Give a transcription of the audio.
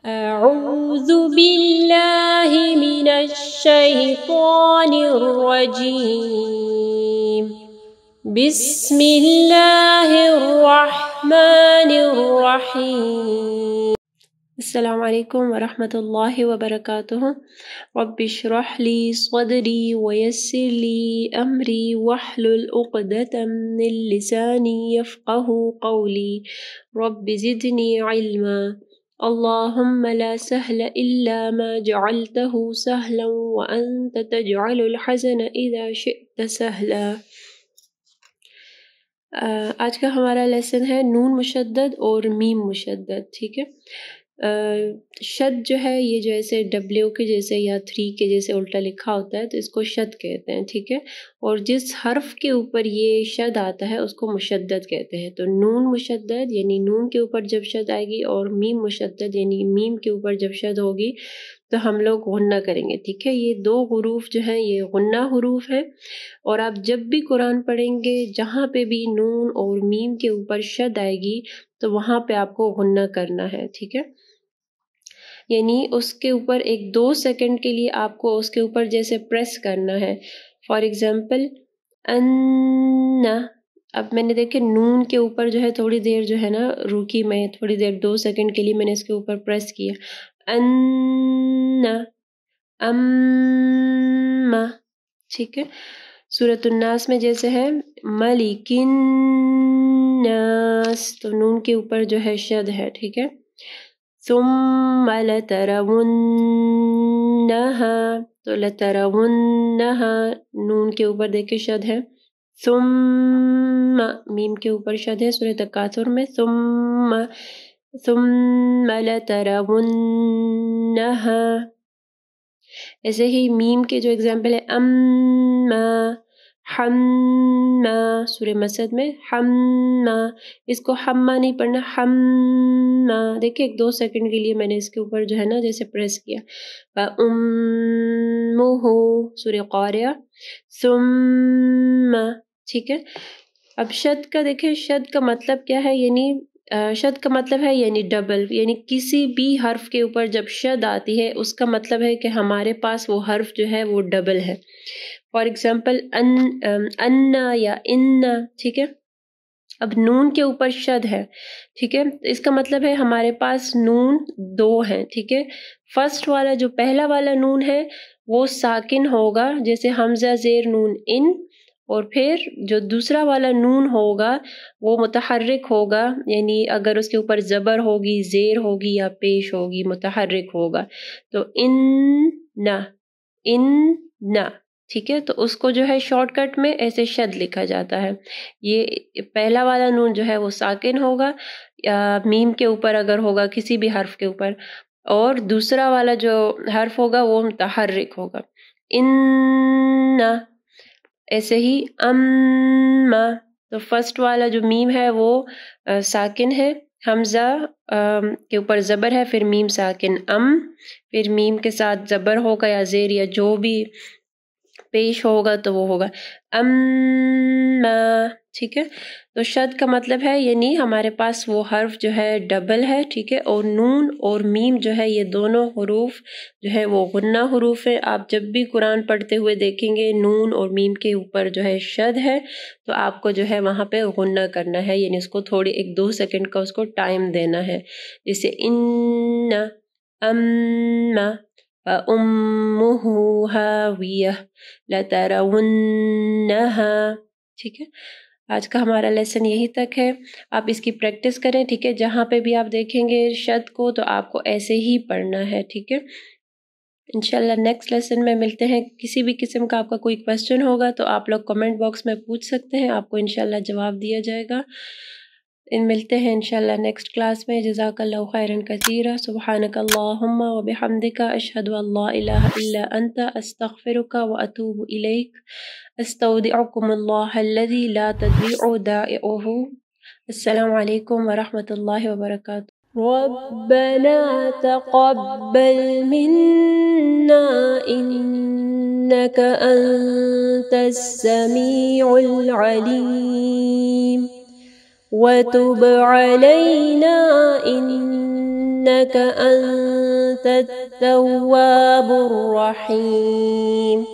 أعوذ بالله من الشيطان الرجيم بسم الله الرحمن الرحيم السلام عليكم ورحمة الله وبركاته رب اشرح لي صدري ويسر لي أمري واحلل عقدة من لساني يفقه قولي رب زدني علما اللهم لا سهل إلا ما جعلته سهلا وأنت تجعل الحزن إذا شئت سهلا۔ آج کا ہمارا لیسن ہے نون مشدد اور میم مشدد، ٹھیک ہے۔ شد جو ہے یہ جیسے ڈبلیو کے جیسے یا 3 کے جیسے الٹا لکھا ہوتا ہے تو اس کو شد کہتے ہیں، ٹھیک ہے۔ اور جس حرف کے اوپر یہ شد آتا ہے اس کو مشدد کہتے ہیں۔ تو نون مشدد یعنی نون کے اوپر جب شد آئے گی، اور میم مشدد یعنی میم کے اوپر جب شد ہوگی تو ہم لوگ غنہ کریں گے، ٹھیک ہے۔ یہ 2 حروف جو ہیں یہ غنہ حروف ہیں، اور آپ جب بھی قرآن پڑھیں گے جہاں پہ بھی نون اور میم کے اوپر شد آئے گی تو وہاں پہ آپ کو غنہ کرنا ہے، ٹھیک ہے۔ یعنی اس کے اوپر 1-2 سیکنڈ کے لیے آپ کو اس کے اوپر جیسے پریس کرنا ہے۔ فار ایگزامپل ان، اب میں نے دیکھے نون کے اوپر جو ہے تھوڑی دیر جو ہے نا رکی، میں تھوڑی دیر 2 سیکنڈ کے لیے میں نے اس کے اوپر پریس کیا۔ ان، ام، ٹھیک ہے۔ سورۃ الناس میں جیسے ہے ملک الناس، تو نون کے اوپر جو ہے شد ہے، ٹھیک ہے۔ ثم لترونہا، تو لترونہا نون کے اوپر دیکھیں شد ہے۔ ثم میم کے اوپر شد ہے سورۃ تکاثر میں، ثم لترونہا۔ ایسے ہی میم کے جو ایگزامپل ہے اما، حما، سورہ مسد میں حما، اس کو حما نہیں پڑھنا، حما، دیکھیں 1-2 سیکنڈ کے لیے میں نے اس کے اوپر جو ہے نا جیسے پریس کیا۔ فَأُمُّهُ، سورہ قاریہ، ثم، ٹھیک ہے۔ اب شد کا دیکھیں، شد کا مطلب کیا ہے، یعنی شد کا مطلب ہے یعنی ڈبل، یعنی کسی بھی حرف کے اوپر جب شد آتی ہے اس کا مطلب ہے کہ ہمارے پاس وہ حرف جو ہے وہ ڈبل ہے۔ فار ایگزامپل انا یا انا، ٹھیک ہے۔ اب نون کے اوپر شد ہے، ٹھیک ہے، اس کا مطلب ہے ہمارے پاس نون 2 ہیں، ٹھیک ہے۔ فرسٹ والا جو پہلا والا نون ہے وہ ساکن ہوگا جیسے حمزہ زیر نون ان، اور پھر جو دوسرا والا نون ہوگا وہ متحرک ہوگا، یعنی اگر اس کے اوپر زبر ہوگی، زیر ہوگی یا پیش ہوگی متحرک ہوگا، تو ان نہ، ان نہ، ٹھیک ہے۔ تو اس کو جو ہے شارٹ کٹ میں ایسے شد لکھا جاتا ہے۔ یہ پہلا والا نون جو ہے وہ ساکن ہوگا یا میم کے اوپر اگر ہوگا کسی بھی حرف کے اوپر، اور دوسرا والا جو حرف ہوگا وہ متحرک ہوگا، ان، ایسے ہی اما، تو فرسٹ والا جو میم ہے وہ ساکن ہے، حمزہ کے اوپر زبر ہے، پھر میم ساکن پھر میم کے ساتھ زبر ہوگا یا زیر یا جو بھی پیش ہوگا تو وہ ہوگا اما، ٹھیک ہے۔ تو شد کا مطلب ہے یعنی ہمارے پاس وہ حرف جو ہے ڈبل ہے، ٹھیک ہے۔ اور نون اور میم جو ہے یہ دونوں حروف جو ہے وہ غنہ حروف ہیں۔ آپ جب بھی قرآن پڑھتے ہوئے دیکھیں گے نون اور میم کے اوپر جو ہے شد ہے تو آپ کو جو ہے وہاں پہ غنہ کرنا ہے، یعنی اس کو تھوڑی 1-2 سیکنڈ کا اس کو ٹائم دینا ہے، جیسے ان، اما، فَأُمُّهُ هَاوِيَةٌ لَتَرَوُنَّهَا، ٹھیک ہے۔ آج کا ہمارا لیسن یہی تک ہے، آپ اس کی پریکٹس کریں، ٹھیک ہے۔ جہاں پہ بھی آپ دیکھیں گے شد کو تو آپ کو ایسے ہی پڑھنا ہے، ٹھیک ہے۔ انشاءاللہ نیکسٹ لیسن میں ملتے ہیں۔ کسی بھی قسم کا آپ کا کوئی کویسچن ہوگا تو آپ لوگ کمنٹ باکس میں پوچھ سکتے ہیں، آپ کو انشاءاللہ جواب دیا جائے گا۔ ملتے ہیں انشاءاللہ نیکسٹ کلاس میں۔ جزاک اللہ خیرا کثیرا، سبحانک اللہم و بحمدک، اشہد ان لا الہ الا انت، استغفرک و اتوب الیک، استودعکم اللہ الذی لا تضیع ودائعہ۔ السلام علیکم ورحمۃ اللہ وبرکاتہ۔ ربنا تقبل منا انک انت السمیع العلیم وتب علينا إنك أنت التواب الرحيم.